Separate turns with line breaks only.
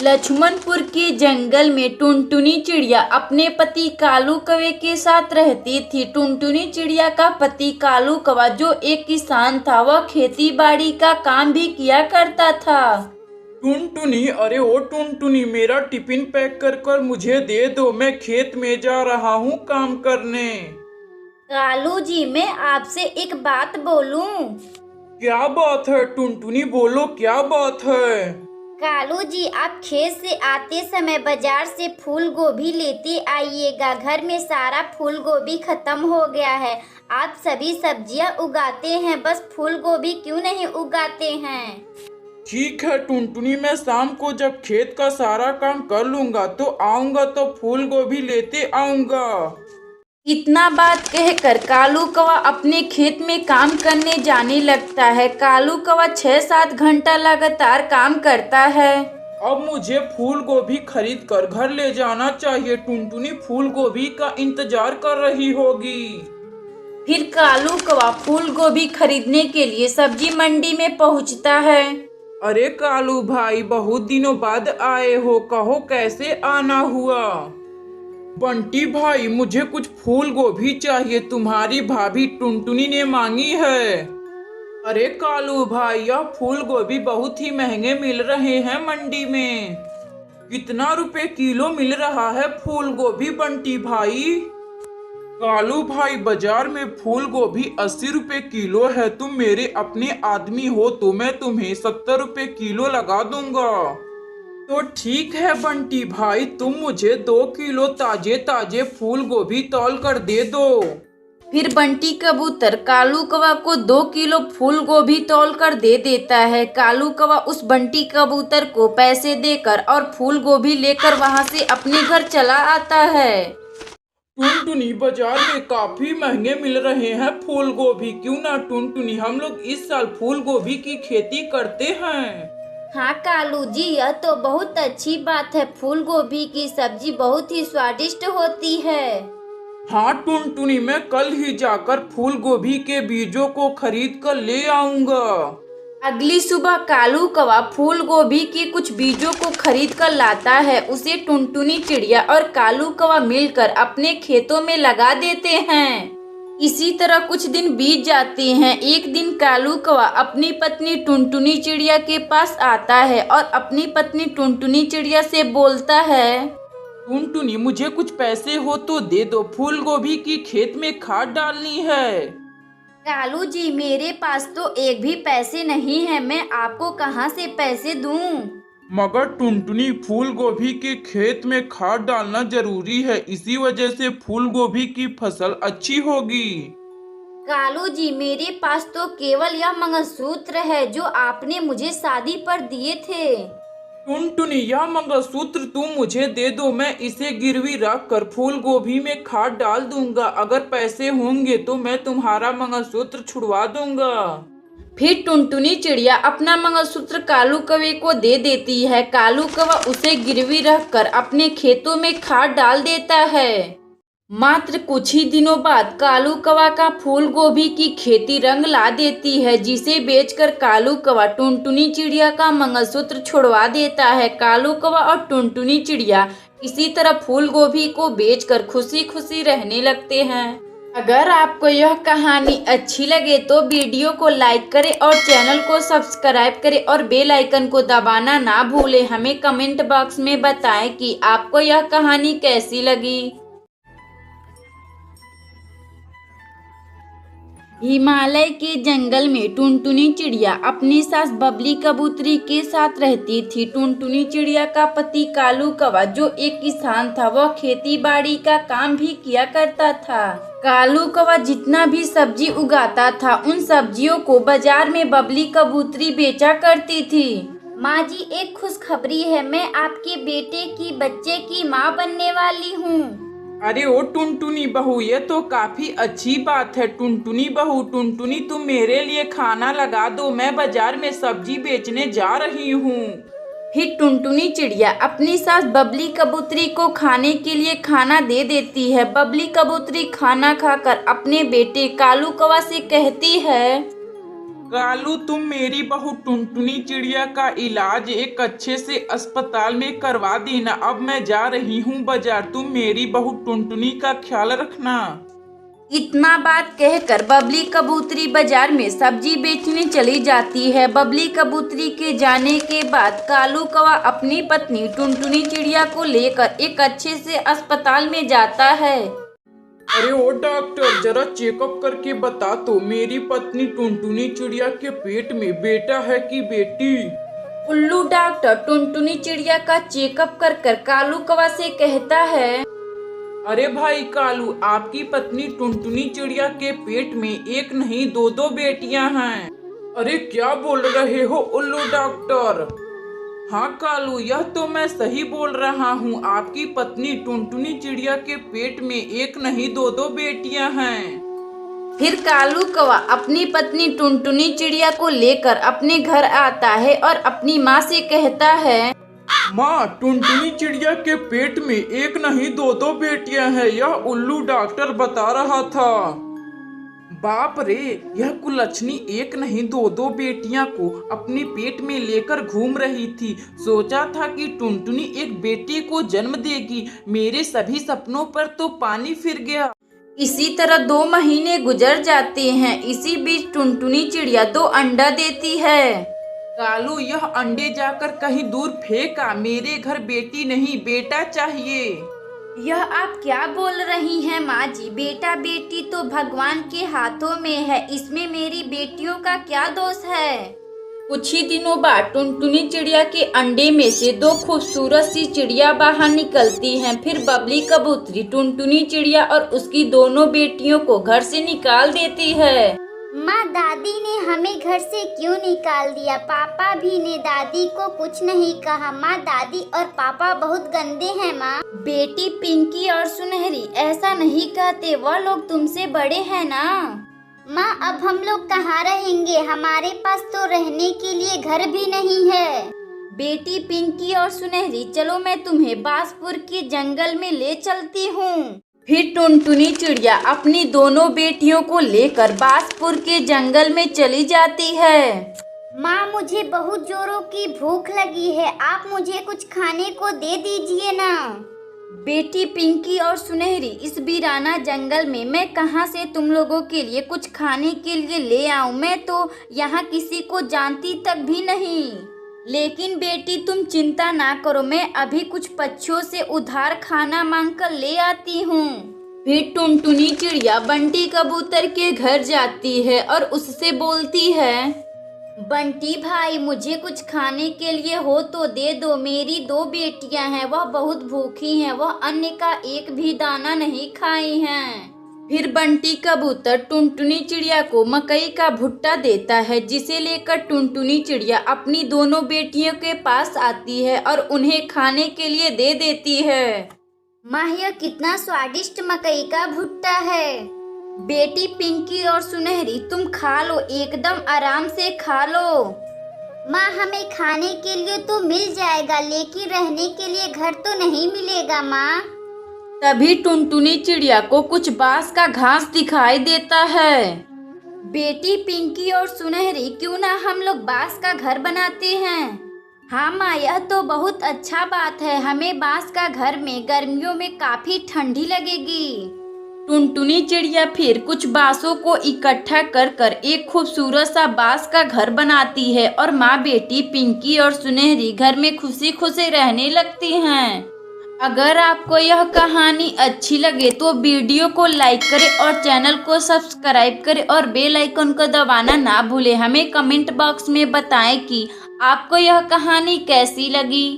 लक्ष्मणपुर के जंगल में टुनटुनी चिड़िया अपने पति कालू कौवे के साथ रहती थी। टुनटुनी चिड़िया का पति कालू कौवा जो एक किसान था, वह खेती बाड़ी का काम भी किया करता था।
टुनटुनी, अरे ओ टुनटुनी, मेरा टिफिन पैक कर कर मुझे दे दो, मैं खेत में जा रहा हूँ काम करने।
कालू जी, मैं आपसे एक बात बोलूं?
क्या बात है टुनटुनी, बोलो क्या बात है।
कालू जी, आप खेत से आते समय बाजार से फूल गोभी लेते आइएगा। घर में सारा फूल गोभी खत्म हो गया है। आप सभी सब्जियां उगाते हैं, बस फूल गोभी क्यों नहीं उगाते हैं?
ठीक है टुनटुनी, मैं शाम को जब खेत का सारा काम कर लूंगा तो आऊंगा, तो फूल गोभी लेते आऊंगा।
इतना बात कहकर कालू कौवा अपने खेत में काम करने जाने लगता है। कालू कौवा 6-7 घंटा लगातार काम करता है।
अब मुझे फूल गोभी खरीद कर घर ले जाना चाहिए। टुनटुनी फूल गोभी का इंतजार कर रही होगी।
फिर कालू कौवा फूल गोभी खरीदने के लिए सब्जी मंडी में पहुंचता है।
अरे कालू भाई, बहुत दिनों बाद आए हो, कहो कैसे आना हुआ। बंटी भाई, मुझे कुछ फूल गोभी चाहिए, तुम्हारी भाभी टुनटुनी ने मांगी है। अरे कालू भाई, यह फूल गोभी बहुत ही महंगे मिल रहे हैं मंडी में। कितना रुपए किलो मिल रहा है फूल गोभी बंटी भाई? कालू भाई, बाजार में फूल गोभी 80 रुपए किलो है। तुम मेरे अपने आदमी हो तो मैं तुम्हें 70 रुपए किलो लगा दूंगा। तो ठीक है बंटी भाई, तुम मुझे 2 किलो ताजे ताजे फूल गोभी तौल कर दे दो।
फिर बंटी कबूतर कालू कौवा को 2 किलो फूल गोभी तौल कर दे देता है। कालू कौवा उस बंटी कबूतर को पैसे देकर और फूल गोभी लेकर वहां से अपने घर चला आता है।
टुनटुनी, बाजार में काफी महंगे मिल रहे हैं फूल गोभी। क्यों ना टुनटुनी, हम लोग इस साल फूल गोभी की खेती करते हैं।
हाँ कालू जी, यह तो बहुत अच्छी बात है। फूल गोभी की सब्जी बहुत ही स्वादिष्ट होती है।
हाँ टुनटुनी, मैं कल ही जाकर फूल गोभी के बीजों को खरीद कर ले आऊंगा।
अगली सुबह कालू कौवा फूल गोभी के कुछ बीजों को खरीद कर लाता है। उसे टुनटुनी चिड़िया और कालू कौवा मिलकर अपने खेतों में लगा देते हैं। इसी तरह कुछ दिन बीत जाते हैं। एक दिन कालू कौवा अपनी पत्नी टुनटुनी चिड़िया के पास आता है और अपनी पत्नी टुनटुनी चिड़िया से बोलता है,
टुनटुनी, मुझे कुछ पैसे हो तो दे दो, फूल गोभी की खेत में खाद डालनी है।
कालू जी, मेरे पास तो एक भी पैसे नहीं है, मैं आपको कहाँ से पैसे दूं?
मगर टुनटुनी, फूल गोभी के खेत में खाद डालना जरूरी है, इसी वजह से फूल गोभी की फसल अच्छी होगी।
कालू जी, मेरे पास तो केवल यह मंगलसूत्र है जो आपने मुझे शादी पर दिए थे।
टुनटुनी, यह मंगलसूत्र तुम मुझे दे दो, मैं इसे गिरवी रख कर फूल गोभी में खाद डाल दूंगा। अगर पैसे होंगे तो मैं तुम्हारा मंगलसूत्र छुड़वा दूंगा।
फिर टुनटुनी चिड़िया अपना मंगलसूत्र कालू कौवे को दे देती है। कालू कौवा उसे गिरवी रखकर अपने खेतों में खाद डाल देता है। मात्र कुछ ही दिनों बाद कालू कौवा का फूल गोभी की खेती रंग ला देती है, जिसे बेचकर कालू कौवा टुनटुनी चिड़िया का मंगलसूत्र छुड़वा देता है। कालू कौवा और टुनटुनी चिड़िया इसी तरह फूल गोभी को बेचकर खुशी खुशी रहने लगते हैं। अगर आपको यह कहानी अच्छी लगे तो वीडियो को लाइक करें और चैनल को सब्सक्राइब करें और बेल आइकन को दबाना ना भूलें। हमें कमेंट बॉक्स में बताएं कि आपको यह कहानी कैसी लगी। हिमालय के जंगल में टुनटुनी चिड़िया अपनी सास बबली कबूतरी के साथ रहती थी। टुनटुनी चिड़िया का पति कालू कौवा जो एक किसान था, वह खेती बाड़ी का काम भी किया करता था। कालू कौवा जितना भी सब्जी उगाता था, उन सब्जियों को बाजार में बबली कबूतरी बेचा करती थी। माँ जी, एक खुशखबरी है, मैं आपके बेटे की बच्चे की माँ बनने वाली हूँ।
अरे ओ टुनटुनी बहू, ये तो काफी अच्छी बात है। टुनटुनी बहू, टुनटुनी तुम मेरे लिए खाना लगा दो, मैं बाजार में सब्जी बेचने जा रही हूँ।
फिर टुनटुनी चिड़िया अपनी सास बबली कबूतरी को खाने के लिए खाना दे देती है। बबली कबूतरी खाना खाकर अपने बेटे कालू कौवा से कहती है,
कालू, तुम मेरी बहू टुनटुनी चिड़िया का इलाज एक अच्छे से अस्पताल में करवा देना। अब मैं जा रही हूँ बाजार, तुम मेरी बहू टुनटुनी का ख्याल रखना।
इतना बात कहकर बबली कबूतरी बाजार में सब्जी बेचने चली जाती है। बबली कबूतरी के जाने के बाद कालू कौवा अपनी पत्नी टुनटुनी चिड़िया को लेकर एक अच्छे से अस्पताल में जाता है।
अरे ओ डॉक्टर, जरा चेकअप करके बता तो मेरी पत्नी टुनटुनी चिड़िया के पेट में बेटा है कि बेटी।
उल्लू डॉक्टर टुनटुनी चिड़िया का चेकअप कर कालू कौवा से कहता है,
अरे भाई कालू, आपकी पत्नी टुनटुनी चिड़िया के पेट में एक नहीं दो बेटियां हैं। अरे क्या बोल रहे हो उल्लू डॉक्टर? हाँ कालू, यह तो मैं सही बोल रहा हूँ। आपकी पत्नी टुनटुनी चिड़िया के पेट में एक नहीं दो बेटियां हैं।
फिर कालू कौवा अपनी पत्नी टुनटुनी चिड़िया को लेकर अपने घर आता है और अपनी माँ से कहता है,
माँ, टुनटुनी चिड़िया के पेट में एक नहीं दो बेटियां हैं, यह उल्लू डॉक्टर बता रहा था। बाप रे, यह कुलच्छनी एक नहीं दो बेटियां को अपने पेट में लेकर घूम रही थी। सोचा था कि टुनटुनी एक बेटी को जन्म देगी। मेरे सभी सपनों पर तो पानी फिर गया।
इसी तरह 2 महीने गुजर जाते हैं। इसी बीच टुनटुनी चिड़िया 2 अंडा देती है।
कालू, यह अंडे जाकर कहीं दूर फेंका। मेरे घर बेटी नहीं बेटा चाहिए।
यह आप क्या बोल रही हैं माँ जी? बेटा बेटी तो भगवान के हाथों में है, इसमें मेरी बेटियों का क्या दोष है? कुछ ही दिनों बाद टुनटुनी चिड़िया के अंडे में से 2 खूबसूरत सी चिड़िया बाहर निकलती हैं। फिर बबली कबूतरी टुनटुनी चिड़िया और उसकी दोनों बेटियों को घर से निकाल देती है।
माँ, दादी ने हमें घर से क्यों निकाल दिया? पापा भी ने दादी को कुछ नहीं कहा। माँ, दादी और पापा बहुत गंदे हैं। माँ,
बेटी पिंकी और सुनहरी ऐसा नहीं कहते, वह लोग तुमसे बड़े हैं ना।
माँ, अब हम लोग कहाँ रहेंगे? हमारे पास तो रहने के लिए घर भी नहीं है।
बेटी पिंकी और सुनहरी, चलो मैं तुम्हें बांसपुर के जंगल में ले चलती हूँ। फिर टुनटुनी चिड़िया अपनी दोनों बेटियों को लेकर बांसपुर के जंगल में चली जाती है।
माँ, मुझे बहुत जोरों की भूख लगी है, आप मुझे कुछ खाने को दे दीजिए ना।
बेटी पिंकी और सुनहरी, इस वीराना जंगल में मैं कहाँ से तुम लोगों के लिए कुछ खाने के लिए ले आऊँ? मैं तो यहाँ किसी को जानती तक भी नहीं। लेकिन बेटी तुम चिंता ना करो, मैं अभी कुछ पक्षियों से उधार खाना मांग कर ले आती हूँ। फिर टुनटुनी चिड़िया बंटी कबूतर के घर जाती है और उससे बोलती है, बंटी भाई, मुझे कुछ खाने के लिए हो तो दे दो। मेरी 2 बेटियां हैं, वह बहुत भूखी हैं, वह अन्न का एक भी दाना नहीं खाई हैं। फिर बंटी कबूतर टुनटुनी चिड़िया को मकई का भुट्टा देता है, जिसे लेकर टुनटुनी चिड़िया अपनी दोनों बेटियों के पास आती है और उन्हें खाने के लिए दे देती है।
माँ, यह कितना स्वादिष्ट मकई का भुट्टा है।
बेटी पिंकी और सुनहरी, तुम खा लो, एकदम आराम से खा लो।
माँ, हमें खाने के लिए तो मिल जाएगा, लेकिन रहने के लिए घर तो नहीं मिलेगा। माँ,
तभी टुनटुनी चिड़िया को कुछ बांस का घास दिखाई देता है। बेटी पिंकी और सुनहरी, क्यों ना हम लोग बांस का घर बनाते हैं? हाँ माँ, यह तो बहुत अच्छा बात है। हमें बांस का घर में गर्मियों में काफी ठंडी लगेगी। टुनटुनी चिड़िया फिर कुछ बांसों को इकट्ठा कर एक खूबसूरत सा बांस का घर बनाती है और माँ बेटी पिंकी और सुनहरी घर में खुशी खुशी रहने लगती हैं। अगर आपको यह कहानी अच्छी लगे तो वीडियो को लाइक करें और चैनल को सब्सक्राइब करें और बेल आइकन को दबाना ना भूलें। हमें कमेंट बॉक्स में बताएं कि आपको यह कहानी कैसी लगी।